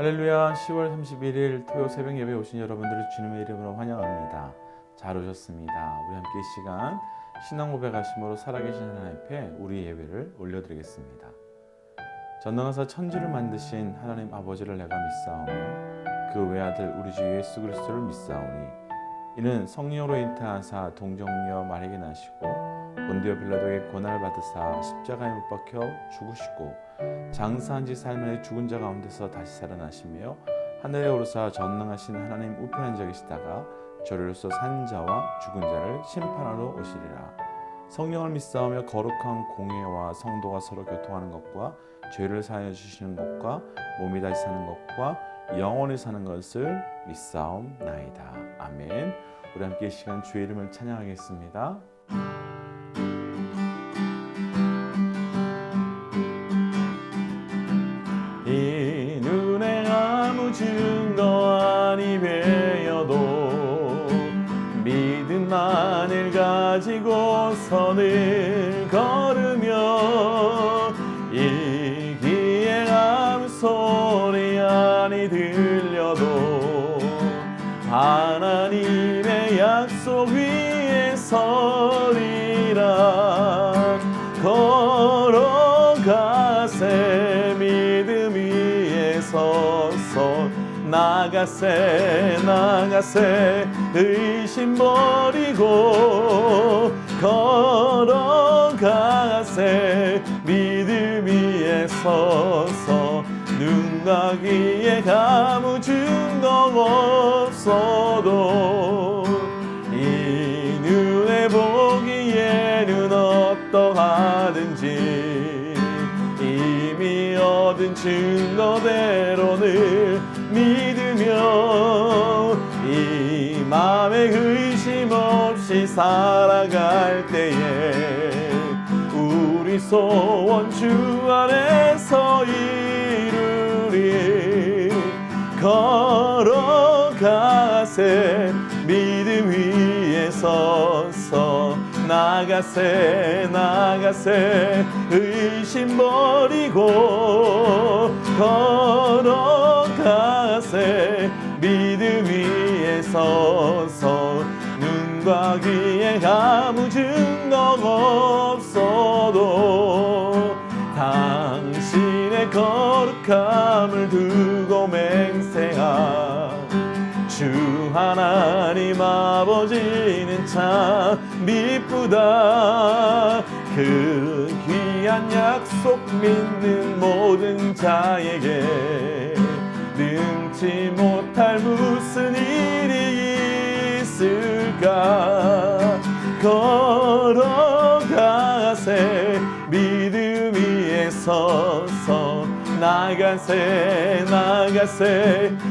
할렐루야. 10월 31일 토요 새벽 예배 오신 여러분들을 주님의 이름으로 환영합니다. 잘 오셨습니다. 우리 함께 이 시간 신앙 고백하심으로 살아계신 하나님 앞에 우리 예배를 올려드리겠습니다. 전능하사 천지를 만드신 하나님 아버지를 내가 믿사오며 그 외아들 우리 주 예수 그리스도를 믿사오니 이는 성령으로 잉태하사 동정녀 마리아에게 나시고 본디오 빌라도에게 고난을 받으사 십자가에 못 박혀 죽으시고 장사한 지 사흘 죽은 자 가운데서 다시 살아나시며 하늘에 오르사 전능하신 하나님 우편에 앉아 계시다가 저리로서 산 자와 죽은 자를 심판하러 오시리라. 성령을 믿사오며 거룩한 공예와 성도가 서로 교통하는 것과 죄를 사하여 주시는 것과 몸이 다시 사는 것과 영원히 사는 것을 믿사옵나이다. 아멘. 우리 함께 이 시간 주의 이름을 찬양하겠습니다. 이 눈에 아무 증거 아니 배여도 믿음만을 가지고 선을 걸으며 이 귀에 아무 소리 아니 들려도 하나님의 약속 위에 서리라. 걸어가세 믿음 위에 서서 나가세 의심 버리고 걸어가세 믿음 위에 서서 눈과 귀에 아무 증거 없어도 이 눈에 보기에는 어떠하든지 이미 얻은 증거대로는 믿으며 이 맘에 의심 없이 살아갈 때에 우리 소원 주 안에서 이루리. 걸어가세 믿음 위에 서서 나가세 의심 버리고 걸어가세 믿음 위에 서서 눈과 귀에 아무 증거 없어도 당신의 거룩함을 두고 맹세하. 주 하나님 아버지는 참 미쁘다. 그 귀한 약속 믿는 모든 자에게 능치 못할 무슨 일이 있을까. 걸어가세 믿음 위에 서서 나가세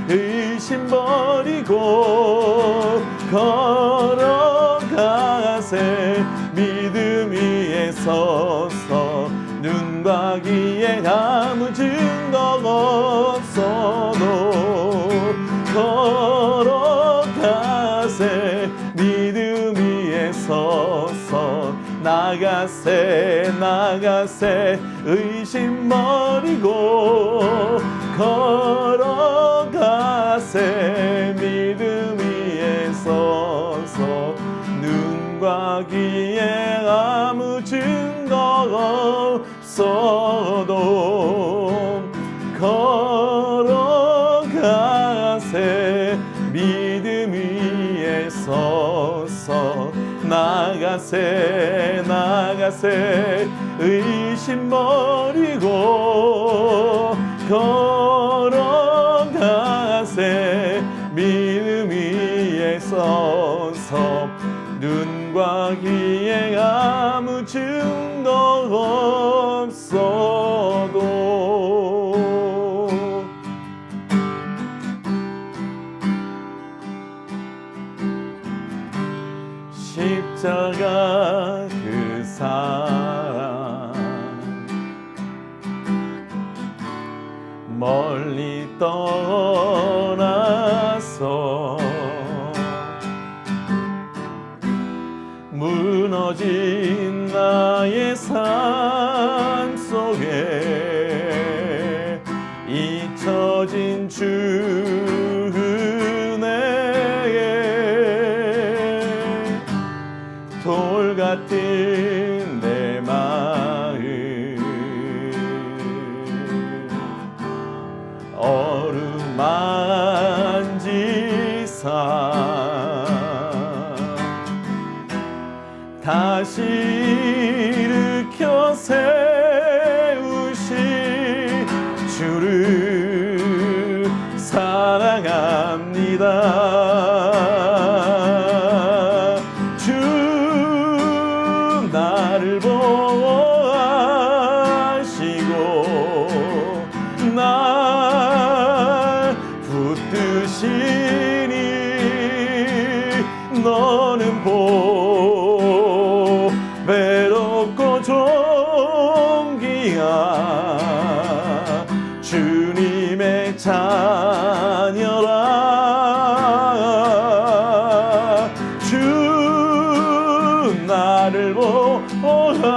의심 버리고 걸어가세 믿음 위에 서서 눈과 귀에 아무 증거 없어도 걸어가세 믿음 위에 서서 나가세 의심 버리고 걸어가세 믿음 위에 서서 눈과 귀에 아무 증거 없어도 걸어가세 믿음 위에 서서 나가세 의심 버리고 걸어가세 믿음 위에 서서 눈과 귀에 아무 증거 없어도. 십자가 그 사랑 멀리 떠나서 무너진 나의 삶 속에 잊혀진 주 내 마음 어루만지사 다시 일으켜 세우시 주를 사랑합니다. 주 나를 보호하시고 날 붙드시니 너는 외롭고 존귀한 주님의 자녀라. 주 나를 보호하시고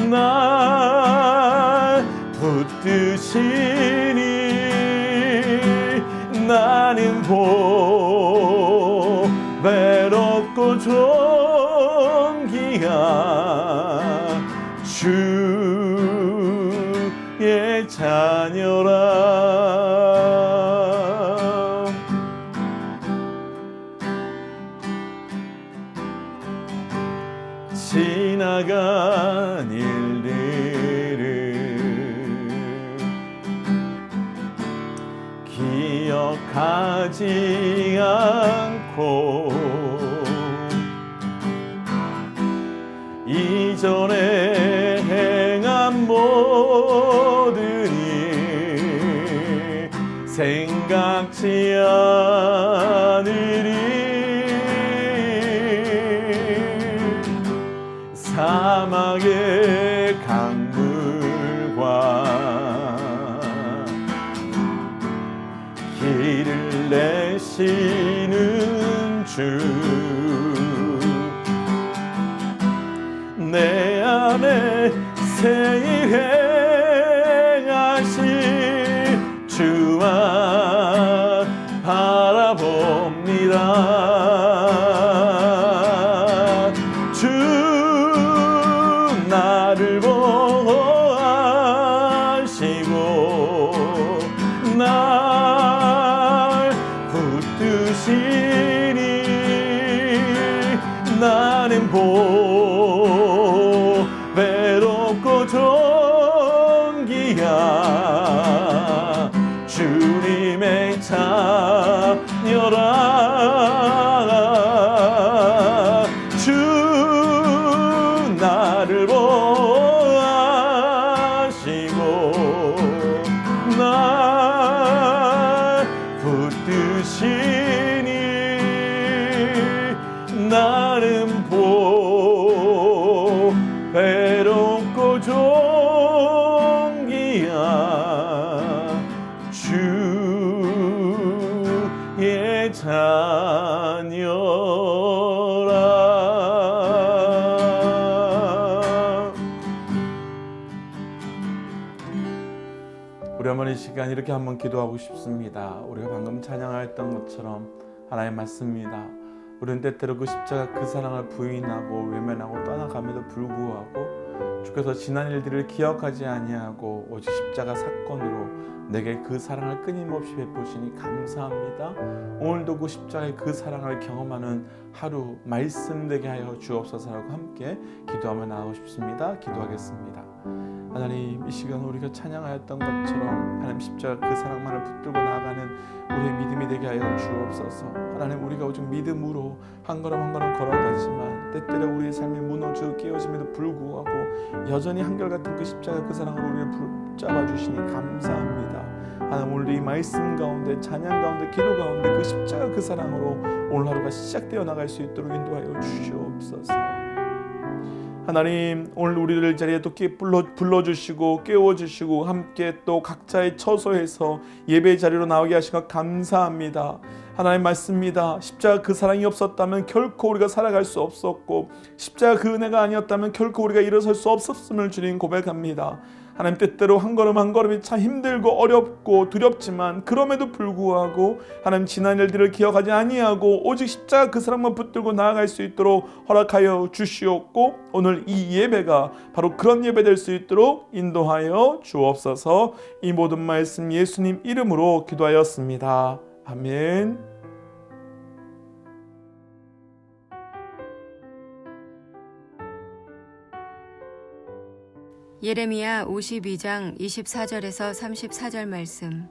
날 붙드시니 나는 외롭고 존귀한 주의 자녀라. 지나간 일들을 기억하지 않고 이전에 행한 모든 일 생각지 않으리. 사막의 강물과 길을 내시는 주 내 안에 새 일 행하실 주만 바라봅니다. 주 나를 보호하시고 날 붙드시니 나는 외롭고 존귀한 주님의 자녀라. 주 나를 보호하시고 날 붙드시니 나는 외롭고 존귀한 주의 자녀라. 우리 어머니 이 시간 이렇게 한번 기도하고 싶습니다. 우리가 방금 찬양했던 것처럼 하나님 맞습니다. 우리는 때때로 그 십자가 그 사랑을 부인하고 외면하고 떠나감에도 불구하고 주께서 지난 일들을 기억하지 아니하고 오직 십자가 사건으로 내게 그 사랑을 끊임없이 베푸시니 감사합니다. 오늘도 그 십자가의 그 사랑을 경험하는 하루 말씀되게 하여 주옵소서라고 함께 기도하며 나가고 싶습니다. 기도하겠습니다. 하나님, 이 시간 우리가 찬양하였던 것처럼 하나님 십자가 그 사랑만을 붙들고 나아가는 우리의 믿음이 되게 하여 주옵소서. 하나님, 우리가 오직 믿음으로 한 걸음 한 걸음 걸어가지만 때때로 우리의 삶이 무너지고 깨어짐에도 불구하고 여전히 한결같은 그 십자가 그 사랑으로 우리를 붙잡아 주시니 감사합니다. 하나님, 오늘 이 말씀 가운데 찬양 가운데 기도 가운데 그 십자가 그 사랑으로 오늘 하루가 시작되어 나갈 수 있도록 인도하여 주시옵소서. 하나님, 오늘 우리를 자리에 또 불러주시고 깨워주시고 함께 또 각자의 처소에서 예배 자리로 나오게 하신 것 감사합니다. 하나님 맞습니다. 십자가 그 사랑이 없었다면 결코 우리가 살아갈 수 없었고 십자가 그 은혜가 아니었다면 결코 우리가 일어설 수 없었음을 주님 고백합니다. 하나님 때때로 한 걸음 한 걸음이 참 힘들고 어렵고 두렵지만 그럼에도 불구하고 하나님 지난 일들을 기억하지 아니하고 오직 십자가 그 사랑만 붙들고 나아갈 수 있도록 허락하여 주시옵고 오늘 이 예배가 바로 그런 예배 될 수 있도록 인도하여 주옵소서. 이 모든 말씀 예수님 이름으로 기도하였습니다. 아멘. 예레미야 52장 24절에서 34절 말씀.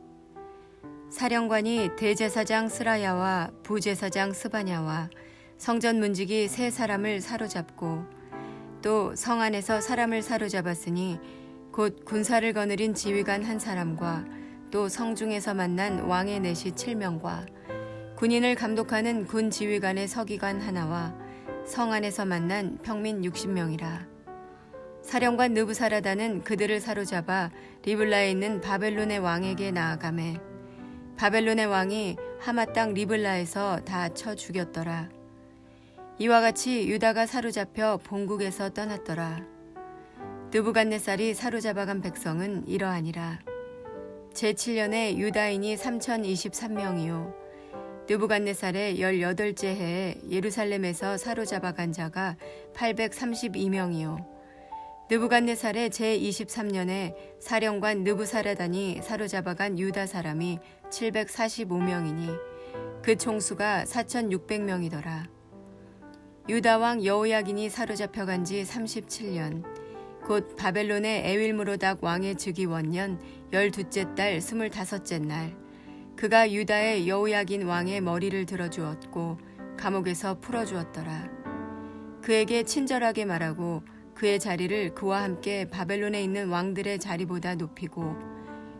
사령관이 대제사장 스라야와 부제사장 스바냐와 성전 문지기 세 사람을 사로잡고 또 성 안에서 사람을 사로잡았으니 곧 군사를 거느린 지휘관 한 사람과 또 성중에서 만난 왕의 내시 7명과 군인을 감독하는 군 지휘관의 서기관 하나와 성 안에서 만난 평민 60명이라. 사령관 느부사라다는 그들을 사로잡아 리블라에 있는 바벨론의 왕에게 나아가매 바벨론의 왕이 하마 땅 리블라에서 다 쳐 죽였더라. 이와 같이 유다가 사로잡혀 본국에서 떠났더라. 느부갓네살이 사로잡아간 백성은 이러하니라. 제7년에 유다인이 3023명이요 느부갓네살의 18째 해에 예루살렘에서 사로잡아간 자가 832명이요 느부갓네살의 제23년에 사령관 느부사라단이 사로잡아간 유다 사람이 745명이니 그 총수가 4600명이더라. 유다 왕 여호야긴이 사로잡혀간 지 37년 곧 바벨론의 에윌므로닥 왕의 즉위 원년 12째 달 25째 날 그가 유다의 여호야긴 왕의 머리를 들어주었고 감옥에서 풀어주었더라. 그에게 친절하게 말하고 그의 자리를 그와 함께 바벨론에 있는 왕들의 자리보다 높이고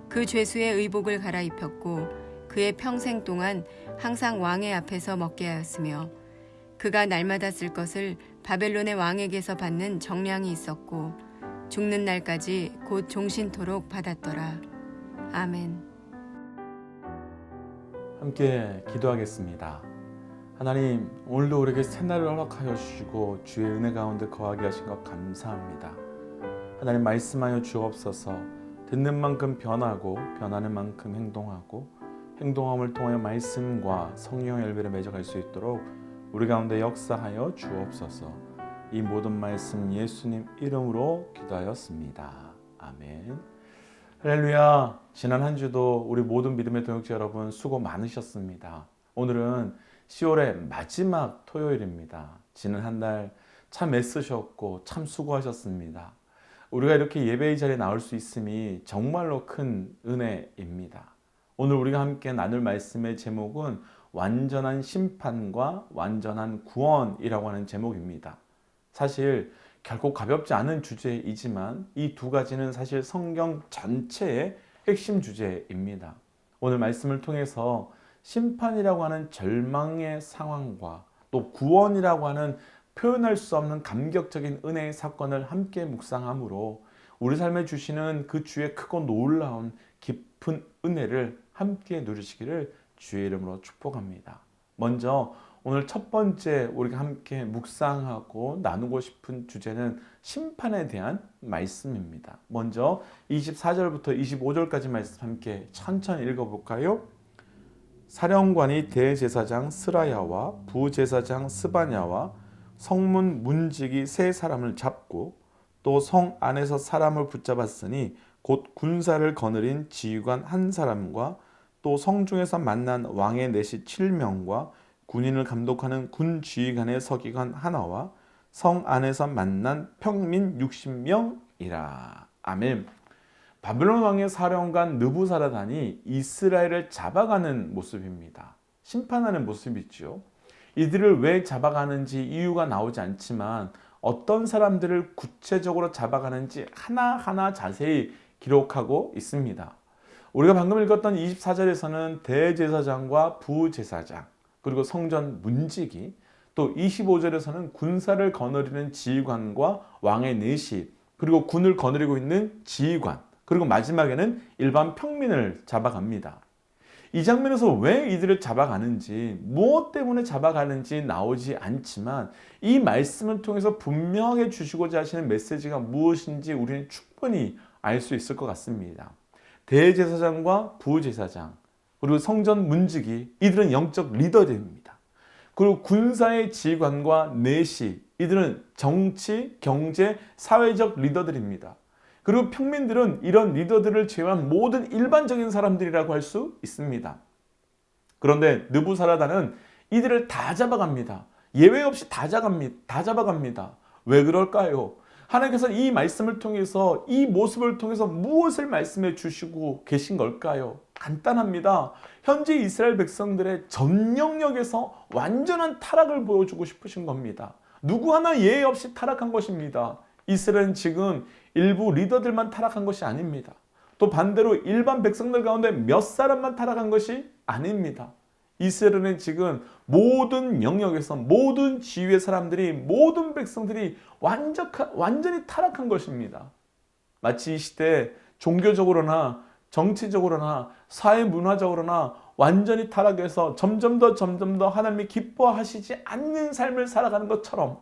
그 죄수의 의복을 갈아입혔고 그의 평생 동안 항상 왕의 앞에서 먹게 하였으며 그가 날마다 쓸 것을 바벨론의 왕에게서 받는 정량이 있었고 죽는 날까지 곧 종신토록 받았더라. 아멘. 함께 기도하겠습니다. 하나님, 오늘도 우리에게 새날을 허락하여 주시고 주의 은혜 가운데 거하게 하신 것 감사합니다. 하나님, 말씀하여 주옵소서. 듣는 만큼 변하고 변하는 만큼 행동하고 행동함을 통하여 말씀과 성령의 열매를 맺어갈 수 있도록 우리 가운데 역사하여 주옵소서. 이 모든 말씀 예수님 이름으로 기도하였습니다. 아멘. 할렐루야. 지난 한 주도 우리 모든 믿음의 동역자 여러분 수고 많으셨습니다. 오늘은 10월의 마지막 토요일입니다. 지난 한 달 참 애쓰셨고 참 수고하셨습니다. 우리가 이렇게 예배의 자리에 나올 수 있음이 정말로 큰 은혜입니다. 오늘 우리가 함께 나눌 말씀의 제목은 완전한 심판과 완전한 구원이라고 하는 제목입니다. 사실 결코 가볍지 않은 주제이지만 이 두 가지는 사실 성경 전체의 핵심 주제입니다. 오늘 말씀을 통해서 심판이라고 하는 절망의 상황과 또 구원이라고 하는 표현할 수 없는 감격적인 은혜의 사건을 함께 묵상함으로 우리 삶에 주시는 그 주의 크고 놀라운 깊은 은혜를 함께 누리시기를 주의 이름으로 축복합니다. 먼저 오늘 첫 번째 우리가 함께 묵상하고 나누고 싶은 주제는 심판에 대한 말씀입니다. 먼저 24절부터 25절까지 말씀 함께 천천히 읽어볼까요? 사령관이 대제사장 스라야와 부제사장 스바냐와 성문 문지기 세 사람을 잡고 또 성 안에서 사람을 붙잡았으니 곧 군사를 거느린 지휘관 한 사람과 또 성중에서 만난 왕의 내시 7명과 군인을 감독하는 군 지휘관의 서기관 하나와 성 안에서 만난 평민 60명이라. 아멘. 바벨론 왕의 사령관 느부사라단이 이스라엘을 잡아가는 모습입니다. 심판하는 모습이죠. 이들을 왜 잡아가는지 이유가 나오지 않지만 어떤 사람들을 구체적으로 잡아가는지 하나하나 자세히 기록하고 있습니다. 우리가 방금 읽었던 24절에서는 대제사장과 부제사장 그리고 성전 문지기, 또 25절에서는 군사를 거느리는 지휘관과 왕의 내시, 그리고 군을 거느리고 있는 지휘관, 그리고 마지막에는 일반 평민을 잡아갑니다. 이 장면에서 왜 이들을 잡아가는지, 무엇 때문에 잡아가는지 나오지 않지만 이 말씀을 통해서 분명하게 주시고자 하시는 메시지가 무엇인지 우리는 충분히 알 수 있을 것 같습니다. 대제사장과 부제사장, 그리고 성전 문지기, 이들은 영적 리더들입니다. 그리고 군사의 지휘관과 내시, 이들은 정치, 경제, 사회적 리더들입니다. 그리고 평민들은 이런 리더들을 제외한 모든 일반적인 사람들이라고 할 수 있습니다. 그런데 느부사라단은 이들을 다 잡아갑니다. 예외 없이 다 잡아갑니다. 왜 그럴까요? 하나님께서 이 말씀을 통해서, 이 모습을 통해서 무엇을 말씀해 주시고 계신 걸까요? 간단합니다. 현재 이스라엘 백성들의 전 영역에서 완전한 타락을 보여주고 싶으신 겁니다. 누구 하나 예외 없이 타락한 것입니다. 이스라엘은 지금 일부 리더들만 타락한 것이 아닙니다. 또 반대로 일반 백성들 가운데 몇 사람만 타락한 것이 아닙니다. 이스라엘은 지금 모든 영역에서 모든 지위의 사람들이, 모든 백성들이 완전히 타락한 것입니다. 마치 이 시대 종교적으로나 정치적으로나 사회 문화적으로나 완전히 타락해서 점점 더 하나님이 기뻐하시지 않는 삶을 살아가는 것처럼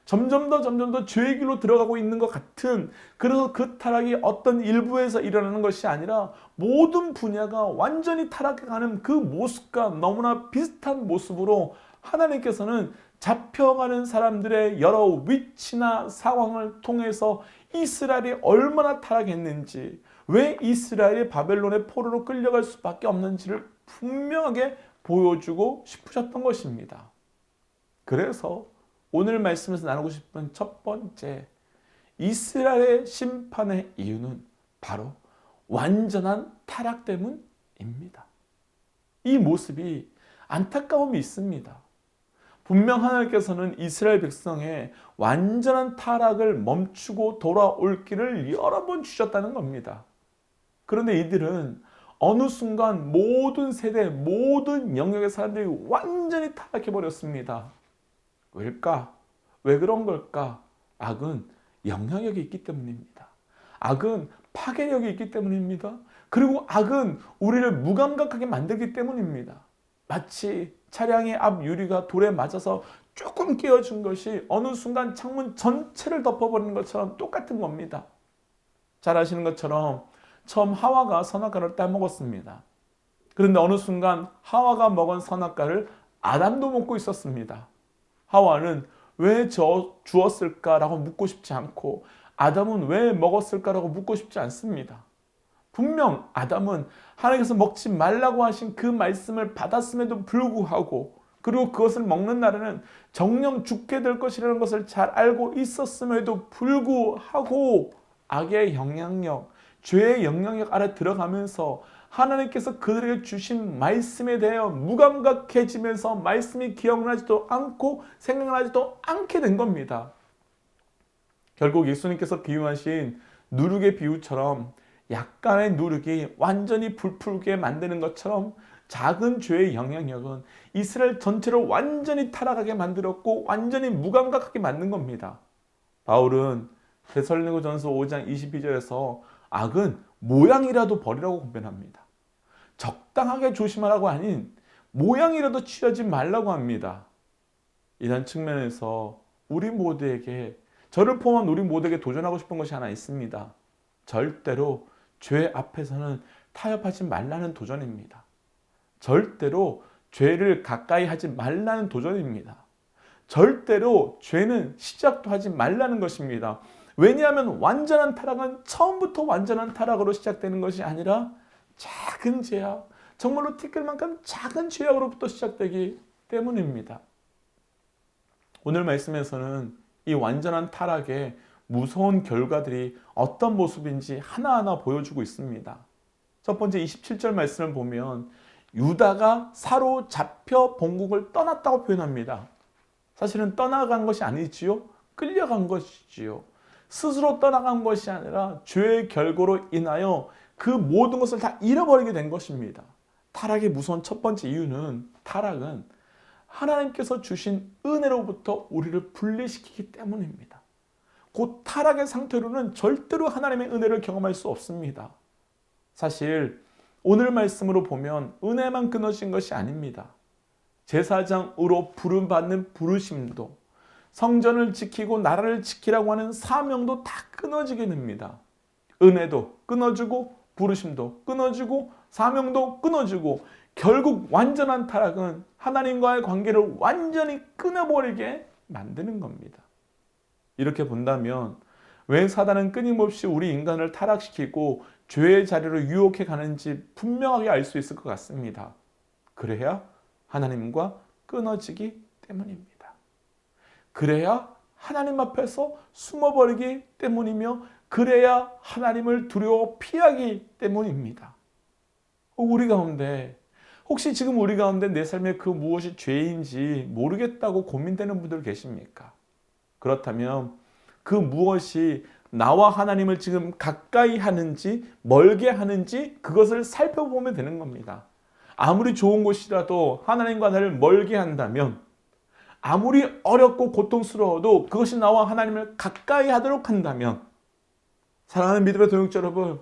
점점 더 죄의 길로 들어가고 있는 것 같은, 그래서 그 타락이 어떤 일부에서 일어나는 것이 아니라 모든 분야가 완전히 타락해가는 그 모습과 너무나 비슷한 모습으로 하나님께서는 잡혀가는 사람들의 여러 위치나 상황을 통해서 이스라엘이 얼마나 타락했는지, 왜 이스라엘이 바벨론의 포로로 끌려갈 수밖에 없는지를 분명하게 보여주고 싶으셨던 것입니다. 그래서 오늘 말씀에서 나누고 싶은 첫 번째, 이스라엘의 심판의 이유는 바로 완전한 타락 때문입니다. 이 모습이 안타까움이 있습니다. 분명 하나님께서는 이스라엘 백성의 완전한 타락을 멈추고 돌아올 길을 여러 번 주셨다는 겁니다. 그런데 이들은 어느 순간 모든 세대, 모든 영역의 사람들이 완전히 타락해버렸습니다. 왜일까? 왜 그런 걸까? 악은 영향력이 있기 때문입니다. 악은 파괴력이 있기 때문입니다. 그리고 악은 우리를 무감각하게 만들기 때문입니다. 마치 차량의 앞 유리가 돌에 맞아서 조금 깨어진 것이 어느 순간 창문 전체를 덮어버리는 것처럼 똑같은 겁니다. 잘 아시는 것처럼 처음 하와가 선악과를 따먹었습니다. 그런데 어느 순간 하와가 먹은 선악과를 아담도 먹고 있었습니다. 하와는 왜 주었을까라고 묻고 싶지 않고, 아담은 왜 먹었을까라고 묻고 싶지 않습니다. 분명 아담은 하나님께서 먹지 말라고 하신 그 말씀을 받았음에도 불구하고, 그리고 그것을 먹는 날에는 정령 죽게 될 것이라는 것을 잘 알고 있었음에도 불구하고 악의 영향력, 죄의 영향력 아래 들어가면서 하나님께서 그들에게 주신 말씀에 대하여 무감각해지면서 말씀이 기억나지도 않고 생각나지도 않게 된 겁니다. 결국 예수님께서 비유하신 누룩의 비유처럼 약간의 누룩이 완전히 불풀게 만드는 것처럼 작은 죄의 영향력은 이스라엘 전체를 완전히 타락하게 만들었고 완전히 무감각하게 만든 겁니다. 바울은 데살로니가전서 5장 22절에서 악은 모양이라도 버리라고 권면합니다. 적당하게 조심하라고 아닌 모양이라도 취하지 말라고 합니다. 이런 측면에서 우리 모두에게, 저를 포함한 우리 모두에게 도전하고 싶은 것이 하나 있습니다. 절대로 죄 앞에서는 타협하지 말라는 도전입니다. 절대로 죄를 가까이 하지 말라는 도전입니다. 절대로 죄는 시작도 하지 말라는 것입니다. 왜냐하면 완전한 타락은 처음부터 완전한 타락으로 시작되는 것이 아니라 작은 죄악, 정말로 티끌만큼 작은 죄악으로부터 시작되기 때문입니다. 오늘 말씀에서는 이 완전한 타락의 무서운 결과들이 어떤 모습인지 하나하나 보여주고 있습니다. 첫 번째 27절 말씀을 보면 유다가 사로잡혀 본국을 떠났다고 표현합니다. 사실은 떠나간 것이 아니지요. 끌려간 것이지요. 스스로 떠나간 것이 아니라 죄의 결과로 인하여 그 모든 것을 다 잃어버리게 된 것입니다. 타락의 무서운 첫 번째 이유는, 타락은 하나님께서 주신 은혜로부터 우리를 분리시키기 때문입니다. 그 타락의 상태로는 절대로 하나님의 은혜를 경험할 수 없습니다. 사실 오늘 말씀으로 보면 은혜만 끊어진 것이 아닙니다. 제사장으로 부름받는 부르심도, 성전을 지키고 나라를 지키라고 하는 사명도 다 끊어지게 됩니다. 은혜도 끊어지고 부르심도 끊어지고 사명도 끊어지고 결국 완전한 타락은 하나님과의 관계를 완전히 끊어버리게 만드는 겁니다. 이렇게 본다면 왜 사단은 끊임없이 우리 인간을 타락시키고 죄의 자리로 유혹해 가는지 분명하게 알 수 있을 것 같습니다. 그래야 하나님과 끊어지기 때문입니다. 그래야 하나님 앞에서 숨어버리기 때문이며 그래야 하나님을 두려워 피하기 때문입니다. 우리 가운데 혹시 지금 우리 가운데 내 삶에 그 무엇이 죄인지 모르겠다고 고민되는 분들 계십니까? 그렇다면 그 무엇이 나와 하나님을 지금 가까이 하는지 멀게 하는지 그것을 살펴보면 되는 겁니다. 아무리 좋은 곳이라도 하나님과 나를 멀게 한다면 아무리 어렵고 고통스러워도 그것이 나와 하나님을 가까이 하도록 한다면 사랑하는 믿음의 동역자 여러분,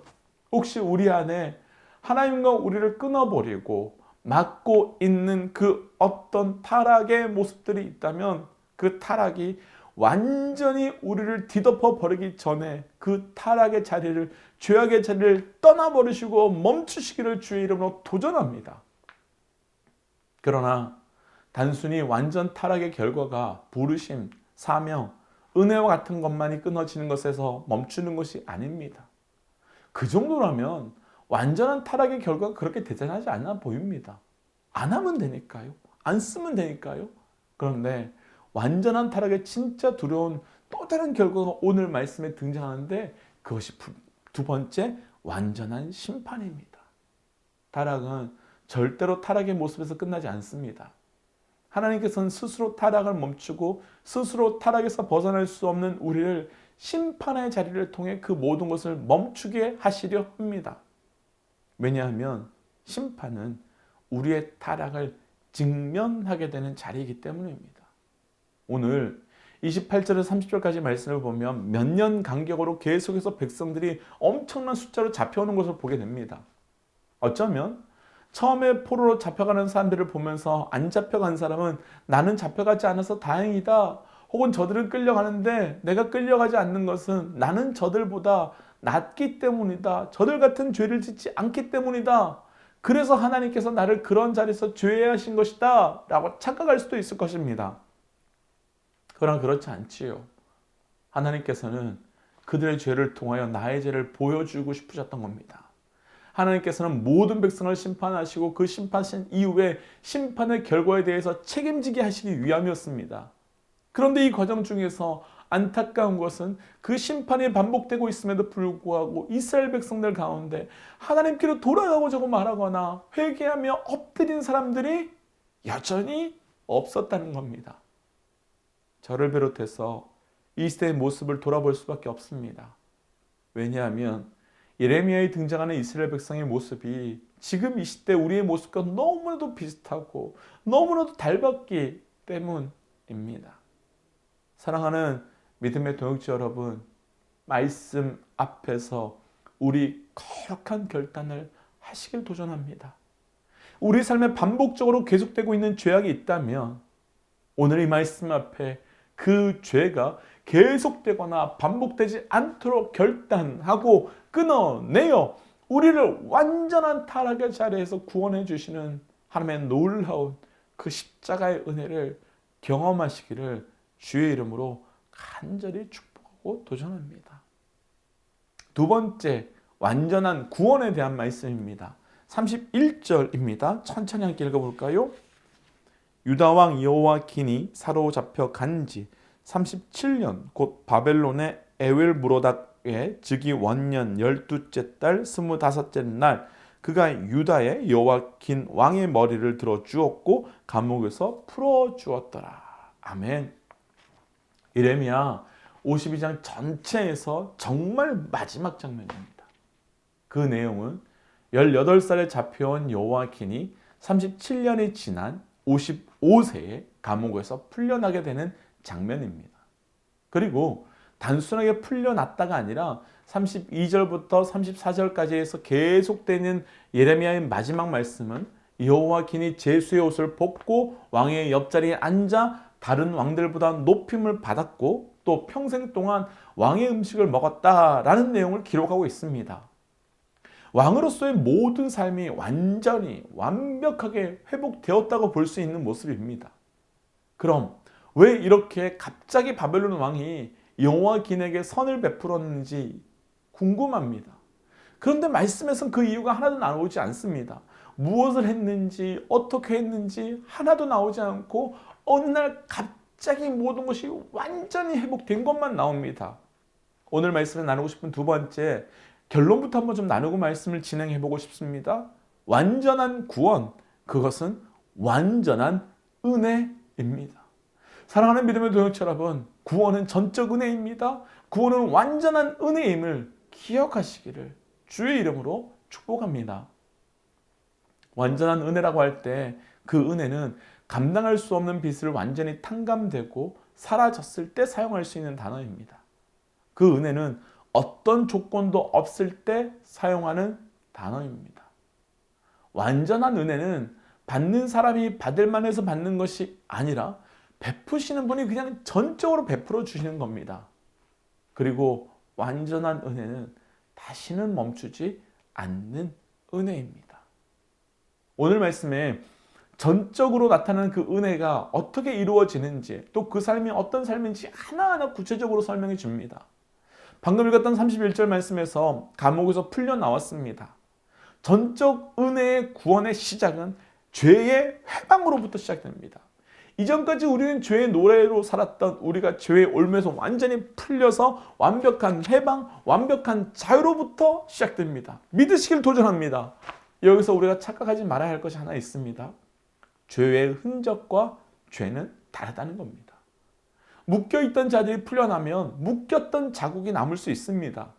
혹시 우리 안에 하나님과 우리를 끊어버리고 막고 있는 그 어떤 타락의 모습들이 있다면 그 타락이 완전히 우리를 뒤덮어 버리기 전에 그 타락의 자리를, 죄악의 자리를 떠나버리시고 멈추시기를 주의 이름으로 도전합니다. 그러나 단순히 완전 타락의 결과가 부르심, 사명, 은혜와 같은 것만이 끊어지는 것에서 멈추는 것이 아닙니다. 그 정도라면 완전한 타락의 결과가 그렇게 대단하지 않아 보입니다. 안 하면 되니까요. 안 쓰면 되니까요. 그런데 완전한 타락의 진짜 두려운 또 다른 결과가 오늘 말씀에 등장하는데 그것이 두 번째 완전한 심판입니다. 타락은 절대로 타락의 모습에서 끝나지 않습니다. 하나님께서는 스스로 타락을 멈추고 스스로 타락에서 벗어날 수 없는 우리를 심판의 자리를 통해 그 모든 것을 멈추게 하시려 합니다. 왜냐하면 심판은 우리의 타락을 직면하게 되는 자리이기 때문입니다. 오늘 28절에서 30절까지 말씀을 보면 몇 년 간격으로 계속해서 백성들이 엄청난 숫자로 잡혀오는 것을 보게 됩니다. 어쩌면 처음에 포로로 잡혀가는 사람들을 보면서 안 잡혀간 사람은 나는 잡혀가지 않아서 다행이다. 혹은 저들은 끌려가는데 내가 끌려가지 않는 것은 나는 저들보다 낫기 때문이다. 저들 같은 죄를 짓지 않기 때문이다. 그래서 하나님께서 나를 그런 자리에서 죄하신 것이다 라고 착각할 수도 있을 것입니다. 그러나 그렇지 않지요. 하나님께서는 그들의 죄를 통하여 나의 죄를 보여주고 싶으셨던 겁니다. 하나님께서는 모든 백성을 심판하시고 그 심판하신 이후에 심판의 결과에 대해서 책임지게 하시기 위함이었습니다. 그런데 이 과정 중에서 안타까운 것은 그 심판이 반복되고 있음에도 불구하고 이스라엘 백성들 가운데 하나님께로 돌아가고자 말하거나 회개하며 엎드린 사람들이 여전히 없었다는 겁니다. 저를 비롯해서 이 시대의 모습을 돌아볼 수밖에 없습니다. 왜냐하면 예레미야에 등장하는 이스라엘 백성의 모습이 지금 이 시대 우리의 모습과 너무나도 비슷하고 너무나도 닮았기 때문입니다. 사랑하는 믿음의 동역자 여러분, 말씀 앞에서 우리 거룩한 결단을 하시길 도전합니다. 우리 삶에 반복적으로 계속되고 있는 죄악이 있다면 오늘 이 말씀 앞에 그 죄가 계속되거나 반복되지 않도록 결단하고 끊어내어 우리를 완전한 타락의 자리에서 구원해 주시는 하나님의 놀라운 그 십자가의 은혜를 경험하시기를 주의 이름으로 간절히 축복하고 도전합니다. 두 번째, 완전한 구원에 대한 말씀입니다. 31절입니다. 천천히 함께 읽어볼까요? 유다왕 여호와킨이 사로잡혀 간지 37년 곧 바벨론의 에윌무로닥의 즉위 원년 12째 달 25째 날 그가 유다의 여호와킨 왕의 머리를 들어 주었고 감옥에서 풀어 주었더라. 아멘. 예레미야 52장 전체에서 정말 마지막 장면입니다. 그 내용은 18살에 잡혀온 여호와킨이 37년이 지난 55세에 감옥에서 풀려나게 되는 장면입니다. 그리고 단순하게 풀려났다가 아니라 32절부터 34절까지 해서 계속되는 예레미야의 마지막 말씀은 여호와킨이 제수의 옷을 벗고 왕의 옆자리에 앉아 다른 왕들보다 높임을 받았고 또 평생 동안 왕의 음식을 먹었다라는 내용을 기록하고 있습니다. 왕으로서의 모든 삶이 완전히 완벽하게 회복되었다고 볼 수 있는 모습입니다. 그럼 왜 이렇게 갑자기 바벨론 왕이 여호와긴에게 선을 베풀었는지 궁금합니다. 그런데 말씀에서는 그 이유가 하나도 나오지 않습니다. 무엇을 했는지 어떻게 했는지 하나도 나오지 않고 어느 날 갑자기 모든 것이 완전히 회복된 것만 나옵니다. 오늘 말씀에 나누고 싶은 두 번째 결론부터 한번 좀 나누고 말씀을 진행해 보고 싶습니다. 완전한 구원, 그것은 완전한 은혜입니다. 사랑하는 믿음의 동역자 여러분, 구원은 전적 은혜입니다. 구원은 완전한 은혜임을 기억하시기를 주의 이름으로 축복합니다. 완전한 은혜라고 할 때 그 은혜는 감당할 수 없는 빚을 완전히 탕감되고 사라졌을 때 사용할 수 있는 단어입니다. 그 은혜는 어떤 조건도 없을 때 사용하는 단어입니다. 완전한 은혜는 받는 사람이 받을 만해서 받는 것이 아니라 베푸시는 분이 그냥 전적으로 베풀어 주시는 겁니다. 그리고 완전한 은혜는 다시는 멈추지 않는 은혜입니다. 오늘 말씀에 전적으로 나타나는 그 은혜가 어떻게 이루어지는지 또 그 삶이 어떤 삶인지 하나하나 구체적으로 설명해 줍니다. 방금 읽었던 31절 말씀에서 감옥에서 풀려 나왔습니다. 전적 은혜의 구원의 시작은 죄의 회방으로부터 시작됩니다. 이전까지 우리는 죄의 노래로 살았던 우리가 죄의 올무에서 완전히 풀려서 완벽한 해방, 완벽한 자유로부터 시작됩니다. 믿으시길 도전합니다. 여기서 우리가 착각하지 말아야 할 것이 하나 있습니다. 죄의 흔적과 죄는 다르다는 겁니다. 묶여있던 자들이 풀려나면 묶였던 자국이 남을 수 있습니다.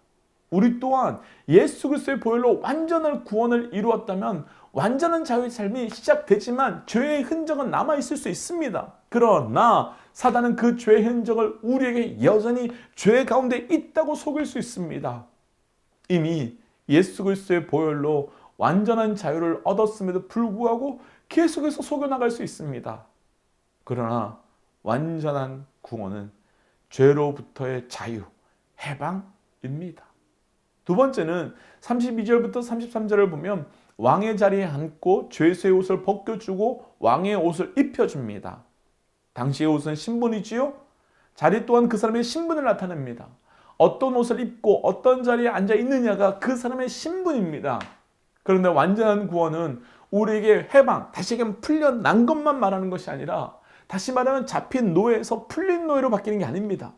우리 또한 예수 그리스도의 보혈로 완전한 구원을 이루었다면 완전한 자유의 삶이 시작되지만 죄의 흔적은 남아있을 수 있습니다. 그러나 사단은 그 죄의 흔적을 우리에게 여전히 죄 가운데 있다고 속일 수 있습니다. 이미 예수 그리스도의 보혈로 완전한 자유를 얻었음에도 불구하고 계속해서 속여나갈 수 있습니다. 그러나 완전한 구원은 죄로부터의 자유, 해방입니다. 두 번째는 32절부터 33절을 보면 왕의 자리에 앉고 죄수의 옷을 벗겨주고 왕의 옷을 입혀줍니다. 당시의 옷은 신분이지요. 자리 또한 그 사람의 신분을 나타냅니다. 어떤 옷을 입고 어떤 자리에 앉아 있느냐가 그 사람의 신분입니다. 그런데 완전한 구원은 우리에게 해방, 다시 얘기하면 풀려난 것만 말하는 것이 아니라 다시 말하면 잡힌 노예에서 풀린 노예로 바뀌는 게 아닙니다.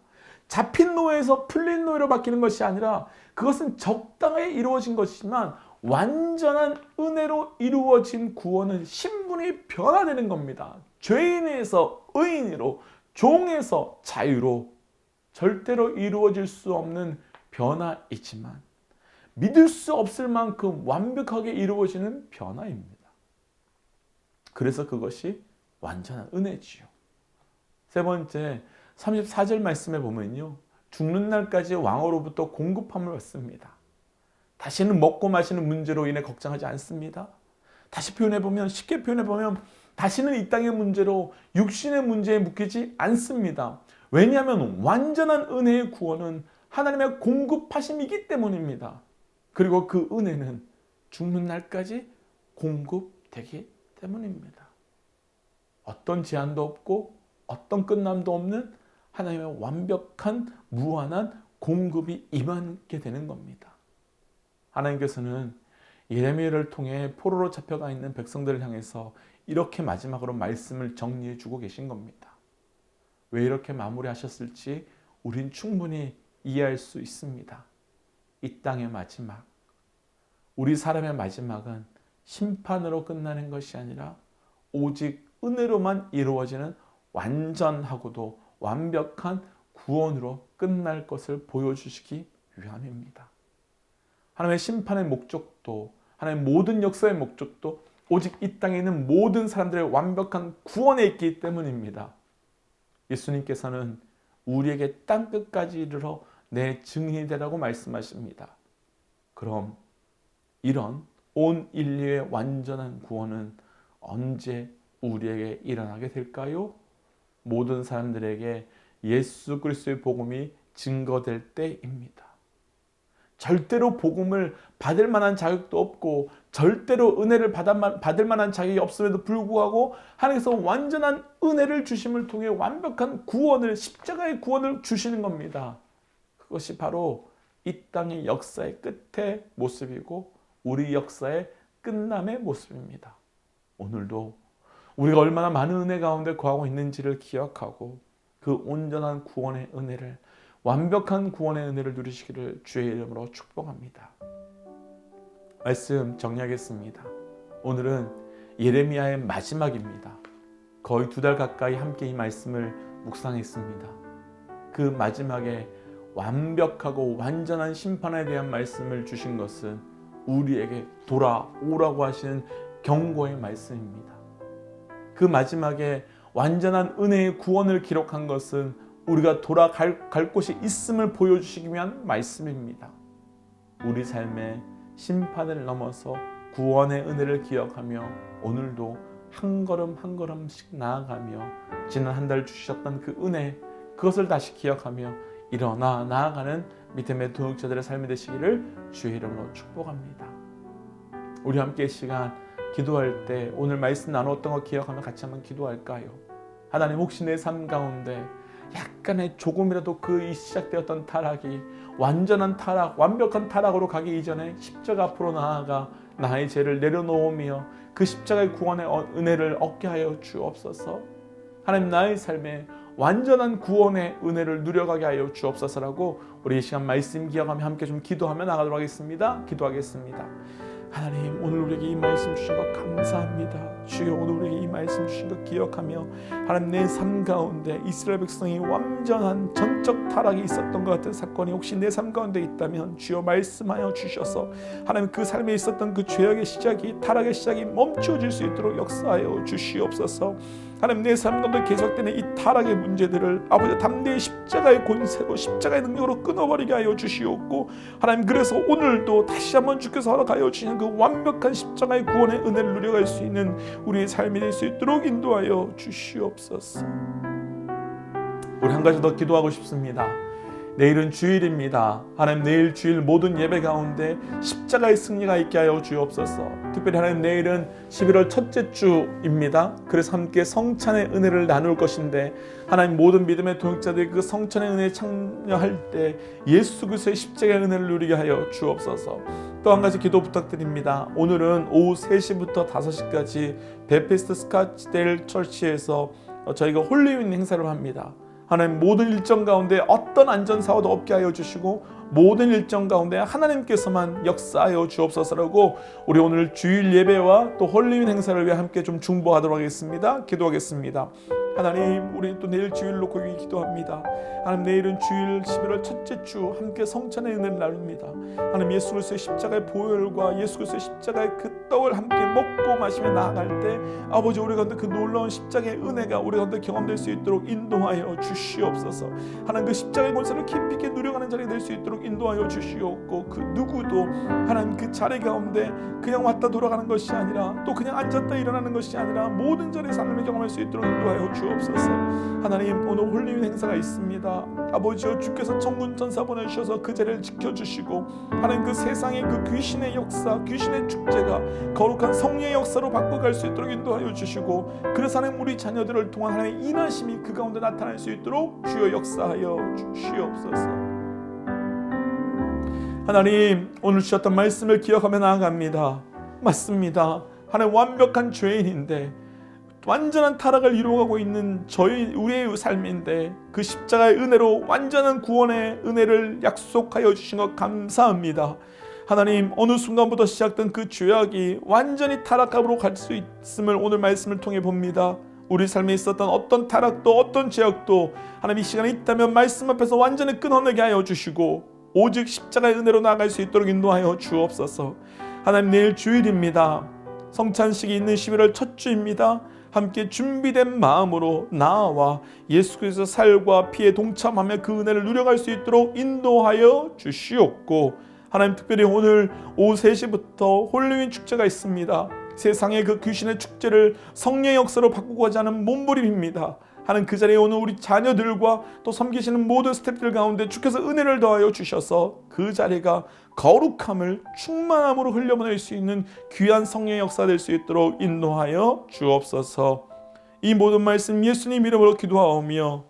잡힌 노예에서 풀린 노예로 바뀌는 것이 아니라 그것은 적당하게 이루어진 것이지만 완전한 은혜로 이루어진 구원은 신분이 변화되는 겁니다. 죄인에서 의인으로, 종에서 자유로 절대로 이루어질 수 없는 변화이지만 믿을 수 없을 만큼 완벽하게 이루어지는 변화입니다. 그래서 그것이 완전한 은혜지요. 세 번째, 34절 말씀에 보면요. 죽는 날까지 왕으로부터 공급함을 받습니다. 다시는 먹고 마시는 문제로 인해 걱정하지 않습니다. 다시 표현해보면, 쉽게 표현해보면 다시는 이 땅의 문제로 육신의 문제에 묶이지 않습니다. 왜냐하면 완전한 은혜의 구원은 하나님의 공급하심이기 때문입니다. 그리고 그 은혜는 죽는 날까지 공급되기 때문입니다. 어떤 제한도 없고 어떤 끝남도 없는 하나님의 완벽한 무한한 공급이 임하게 되는 겁니다. 하나님께서는 예레미야를 통해 포로로 잡혀가 있는 백성들을 향해서 이렇게 마지막으로 말씀을 정리해 주고 계신 겁니다. 왜 이렇게 마무리하셨을지 우린 충분히 이해할 수 있습니다. 이 땅의 마지막, 우리 사람의 마지막은 심판으로 끝나는 것이 아니라 오직 은혜로만 이루어지는 완전하고도 완벽한 구원으로 끝날 것을 보여주시기 위함입니다. 하나님의 심판의 목적도, 하나님의 모든 역사의 목적도 오직 이 땅에 있는 모든 사람들의 완벽한 구원에 있기 때문입니다. 예수님께서는 우리에게 땅끝까지 이르러 내 증인이 되라고 말씀하십니다. 그럼 이런 온 인류의 완전한 구원은 언제 우리에게 일어나게 될까요? 모든 사람들에게 예수 그리스도의 복음이 증거될 때입니다. 절대로 복음을 받을 만한 자격도 없고 절대로 은혜를 받을 만한 자격이 없음에도 불구하고 하나님께서 완전한 은혜를 주심을 통해 완벽한 구원을, 십자가의 구원을 주시는 겁니다. 그것이 바로 이 땅의 역사의 끝의 모습이고 우리 역사의 끝남의 모습입니다. 오늘도 우리가 얼마나 많은 은혜 가운데 거하고 있는지를 기억하고 그 온전한 구원의 은혜를, 완벽한 구원의 은혜를 누리시기를 주의 이름으로 축복합니다. 말씀 정리하겠습니다. 오늘은 예레미야의 마지막입니다. 거의 2달 가까이 함께 이 말씀을 묵상했습니다. 그 마지막에 완벽하고 완전한 심판에 대한 말씀을 주신 것은 우리에게 돌아오라고 하시는 경고의 말씀입니다. 그 마지막에 완전한 은혜의 구원을 기록한 것은 우리가 돌아갈 곳이 있음을 보여주시기 위한 말씀입니다. 우리 삶의 심판을 넘어서 구원의 은혜를 기억하며 오늘도 한 걸음 한 걸음씩 나아가며 지난 한 달 주셨던 그 은혜, 그것을 다시 기억하며 일어나 나아가는 믿음의 동역자들의 삶이 되시기를 주의 이름으로 축복합니다. 우리 함께 이 시간 기도할 때 오늘 말씀 나누었던 거 기억하며 같이 한번 기도할까요? 하나님, 혹시 내 삶 가운데 약간의 조금이라도 그 시작되었던 타락이 완전한 타락, 완벽한 타락으로 가기 이전에 십자가 앞으로 나아가 나의 죄를 내려놓으며 그 십자가의 구원의 은혜를 얻게 하여 주옵소서. 하나님, 나의 삶에 완전한 구원의 은혜를 누려가게 하여 주옵소서라고 우리 이 시간 말씀 기억하며 함께 좀 기도하며 나가도록 하겠습니다. 기도하겠습니다. 하나님, 오늘 우리에게 이 말씀 주신 것 감사합니다. 주여, 오늘 우리에게 이 말씀 주신 것 기억하며 하나님, 내 삶 가운데 이스라엘 백성이 완전한 전적 타락이 있었던 것 같은 사건이 혹시 내 삶 가운데 있다면 주여 말씀하여 주셔서 하나님, 그 삶에 있었던 그 죄악의 시작이, 타락의 시작이 멈춰질 수 있도록 역사하여 주시옵소서. 하나님, 내 삶 가운데 계속되는 이 타락의 문제들을 아버지 담대히 십자가의 권세로, 십자가의 능력으로 끊어버리게 하여 주시옵고, 하나님, 그래서 오늘도 다시 한번 주께서 허락하여 주시는 그 완벽한 십자가의 구원의 은혜를 누려갈 수 있는 우리의 삶이 될 수 있도록 인도하여 주시옵소서. 우리 한 가지 더 기도하고 싶습니다. 내일은 주일입니다. 하나님, 내일 주일 모든 예배 가운데 십자가의 승리가 있게 하여 주옵소서. 특별히 하나님, 내일은 11월 첫째 주입니다. 그래서 함께 성찬의 은혜를 나눌 것인데 하나님, 모든 믿음의 동역자들이 그 성찬의 은혜에 참여할 때 예수 그리스도의 십자가의 은혜를 누리게 하여 주옵소서. 또 한 가지 기도 부탁드립니다. 오늘은 오후 3시부터 5시까지 베피스트 스카치데일 처치에서 저희가 홀리윈 행사를 합니다. 하나님, 모든 일정 가운데 어떤 안전사고도 없게 하여 주시고 모든 일정 가운데 하나님께서만 역사하여 주옵소서라고 우리 오늘 주일 예배와 또 홀리윈 행사를 위해 함께 좀 중보하도록 하겠습니다. 기도하겠습니다. 하나님, 우리 또 내일 주일 놓고 기도합니다. 하나님, 내일은 주일 11월 첫째 주 함께 성찬의 은혜를 나눕니다. 하나님, 예수 그리스도의 십자가의 보혈과 예수 그리스도의 십자가의 그 떡을 함께 먹고 마시며 나아갈 때 아버지, 우리 가운데 그 놀라운 십자가의 은혜가 우리 가운데 경험될 수 있도록 인도하여 주시옵소서. 하나님, 그 십자가의 권세를 깊이 있게 누려가는 자리가 될 수 있도록 인도하여 주시옵고, 그 누구도 하나님 그 자리 가운데 그냥 왔다 돌아가는 것이 아니라 또 그냥 앉았다 일어나는 것이 아니라 모든 자리의 삶을 경험할 수 있도록 인도하여 주옵소서. 하나님, 오늘 홀리윈 행사가 있습니다. 아버지여, 주께서 천군 천사 보내주셔서 그 자리를 지켜주시고 하나님, 그 세상의 그 귀신의 역사, 귀신의 축제가 거룩한 성령의 역사로 바꿔갈 수 있도록 인도하여 주시고, 그래서 하나님, 우리 자녀들을 통한 하나님의 인하심이 그 가운데 나타날 수 있도록 주여 역사하여 주시옵소서. 하나님, 오늘 주셨던 말씀을 기억하며 나아갑니다. 맞습니다. 하나님, 완벽한 죄인인데 완전한 타락을 이루어가고 있는 우리의 삶인데 그 십자가의 은혜로 완전한 구원의 은혜를 약속하여 주신 것 감사합니다. 하나님, 어느 순간부터 시작된 그 죄악이 완전히 타락함으로 갈 수 있음을 오늘 말씀을 통해 봅니다. 우리 삶에 있었던 어떤 타락도 어떤 죄악도 하나님, 이 시간에 있다면 말씀 앞에서 완전히 끊어내게 하여 주시고 오직 십자가의 은혜로 나아갈 수 있도록 인도하여 주옵소서. 하나님, 내일 주일입니다. 성찬식이 있는 11월 첫 주입니다. 함께 준비된 마음으로 나와 예수 그리스도 살과 피에 동참하며 그 은혜를 누려갈 수 있도록 인도하여 주시옵고, 하나님, 특별히 오늘 오후 3시부터 홀리윈 축제가 있습니다. 세상의 그 귀신의 축제를 성령의 역사로 바꾸고자 하는 몸부림입니다. 하는 그 자리에 오는 우리 자녀들과 또 섬기시는 모든 스태프들 가운데 주께서 은혜를 더하여 주셔서 그 자리가 거룩함을 충만함으로 흘려보낼 수 있는 귀한 성령의 역사 될 수 있도록 인도하여 주옵소서. 이 모든 말씀 예수님 이름으로 기도하오며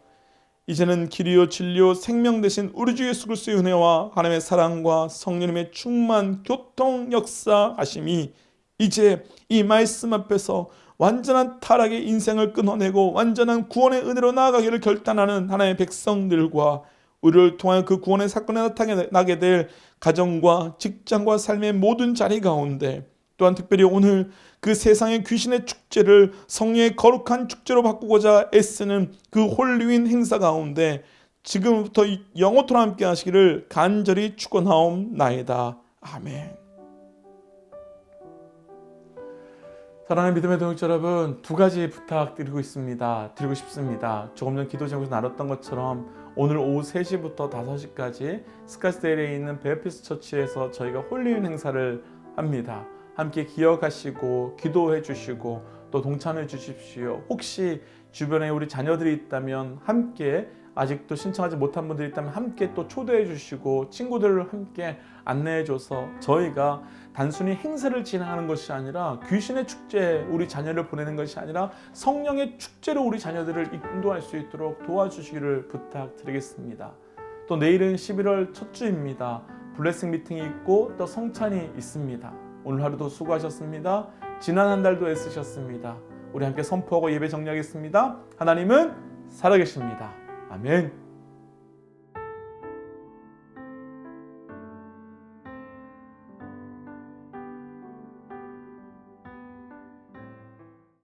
이제는 길이요 진리요 생명 되신 우리 주 예수 그리스도의 은혜와 하나님의 사랑과 성령님의 충만 교통 역사하심이 이제 이 말씀 앞에서 완전한 타락의 인생을 끊어내고 완전한 구원의 은혜로 나아가기를 결단하는 하나님의 백성들과 우리를 통하여 그 구원의 사건이 나타나게 될 가정과 직장과 삶의 모든 자리 가운데 또한 특별히 오늘 그 세상의 귀신의 축제를 성령의 거룩한 축제로 바꾸고자 애쓰는 그 홀리윈 행사 가운데 지금부터 영원토록 함께 하시기를 간절히 축원하옵나이다. 아멘. 사랑하는 믿음의 동역자 여러분, 두 가지 부탁드리고 싶습니다. 조금 전 기도 제목에서 나눴던 것처럼 오늘 오후 3시부터 5시까지 스카스데일에 있는 베어피스 처치에서 저희가 홀리윈 행사를 합니다. 함께 기억하시고 기도해 주시고 또 동참해 주십시오. 혹시 주변에 우리 자녀들이 있다면 함께, 아직도 신청하지 못한 분들이 있다면 함께 또 초대해 주시고 친구들을 함께 안내해 줘서 저희가 단순히 행사를 진행하는 것이 아니라 귀신의 축제에 우리 자녀를 보내는 것이 아니라 성령의 축제로 우리 자녀들을 인도할 수 있도록 도와주시기를 부탁드리겠습니다. 또 내일은 11월 첫 주입니다. 블레싱 미팅이 있고 또 성찬이 있습니다. 오늘 하루도 수고하셨습니다. 지난 한 달도 애쓰셨습니다. 우리 함께 선포하고 예배 정리하겠습니다. 하나님은 살아계십니다. 아멘.